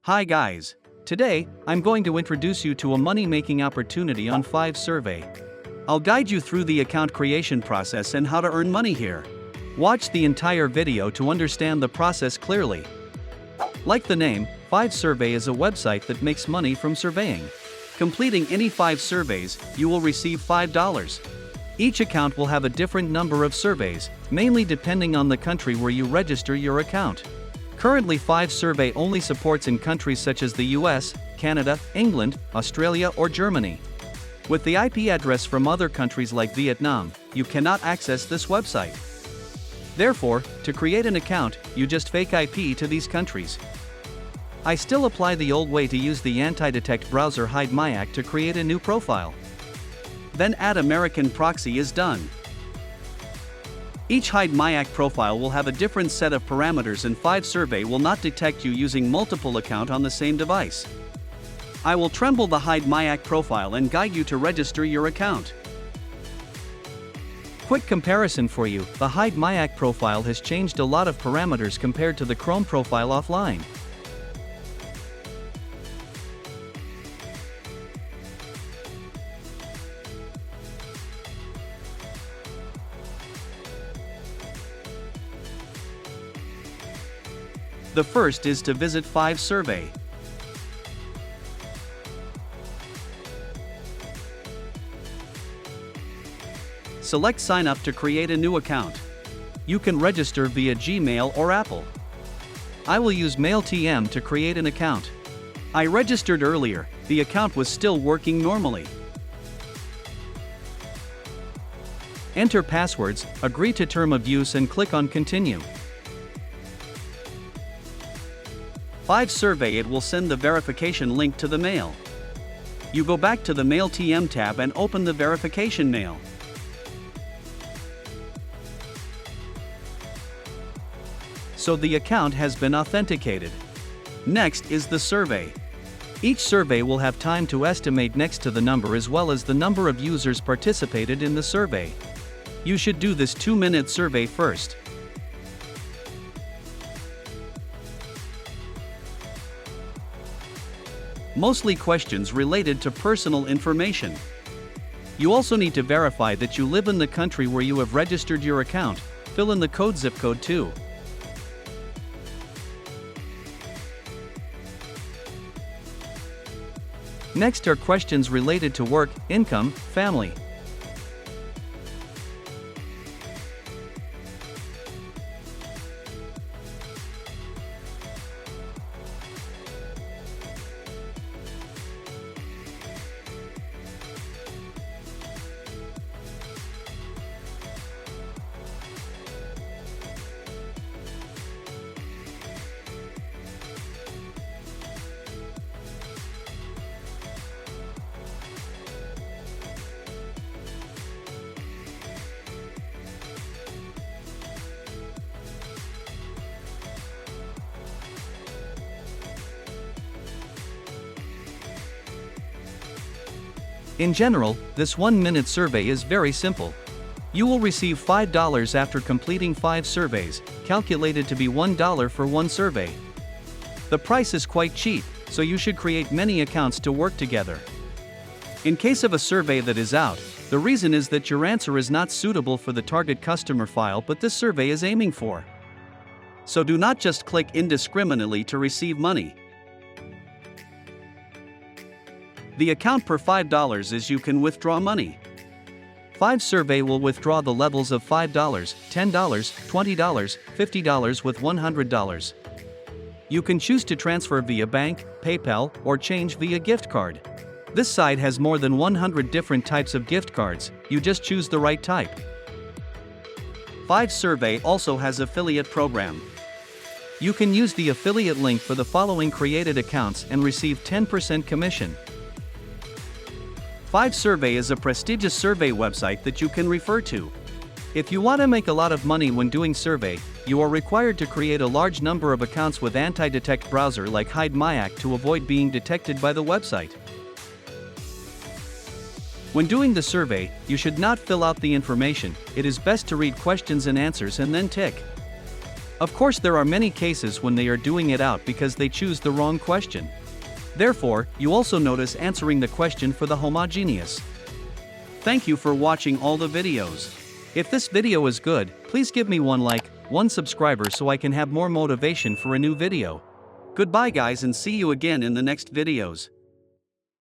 Hi guys. Today, I'm going to introduce you to a money-making opportunity on Five Survey. I'll guide you through the account creation process and how to earn money here. Watch the entire video to understand the process clearly. Like the name, Five Survey is a website that makes money from surveying. Completing any 5 surveys, you will receive $5. Each account will have a different number of surveys, mainly depending on the country where you register your account. Currently, Five Survey only supports in countries such as the US, Canada, England, Australia, or Germany. With the IP address from other countries like Vietnam, you cannot access this website. Therefore, to create an account, you just fake IP to these countries. I still apply the old way to use the anti-detect browser Hidemyacc to create a new profile. Then add American proxy is done. Each Hidemyacc profile will have a different set of parameters and Five Survey will not detect you using multiple accounts on the same device. I will tremble the Hidemyacc profile and guide you to register your account. Quick comparison for you, the Hidemyacc profile has changed a lot of parameters compared to the Chrome profile offline. The first is to visit Five Survey. Select Sign Up to create a new account. You can register via Gmail or Apple. I will use MailTM to create an account. I registered earlier, the account was still working normally. Enter passwords, agree to term of use and click on Continue. Five Survey it will send the verification link to the mail. You go back to the MailTM tab and open the verification mail. So the account has been authenticated. Next is the survey. Each survey will have time to estimate next to the number as well as the number of users participated in the survey. You should do this 2-minute survey first. Mostly questions related to personal information. You also need to verify that you live in the country where you have registered your account. Fill in the zip code too. Next are questions related to work, income, family. In general, this 1-minute survey is very simple. You will receive $5 after completing 5 surveys, calculated to be $1 for one survey. The price is quite cheap, so you should create many accounts to work together. In case of a survey that is out, the reason is that your answer is not suitable for the target customer file but this survey is aiming for. So do not just click indiscriminately to receive money. The account per $5 is you can withdraw money. Five Survey will withdraw the levels of $5, $10, $20, $50 with $100. You can choose to transfer via bank, PayPal, or change via gift card. This site has more than 100 different types of gift cards, you just choose the right type. Five Survey also has affiliate program. You can use the affiliate link for the following created accounts and receive 10% commission. Five Survey is a prestigious survey website that you can refer to. If you want to make a lot of money when doing survey, you are required to create a large number of accounts with anti-detect browser like Hidemyacc to avoid being detected by the website. When doing the survey, you should not fill out the information, it is best to read questions and answers and then tick. Of course, there are many cases when they are doing it out because they choose the wrong question. Therefore, you also notice answering the question for the homogeneous. Thank you for watching all the videos. If this video is good, please give me one like, one subscriber so I can have more motivation for a new video. Goodbye guys, and see you again in the next videos.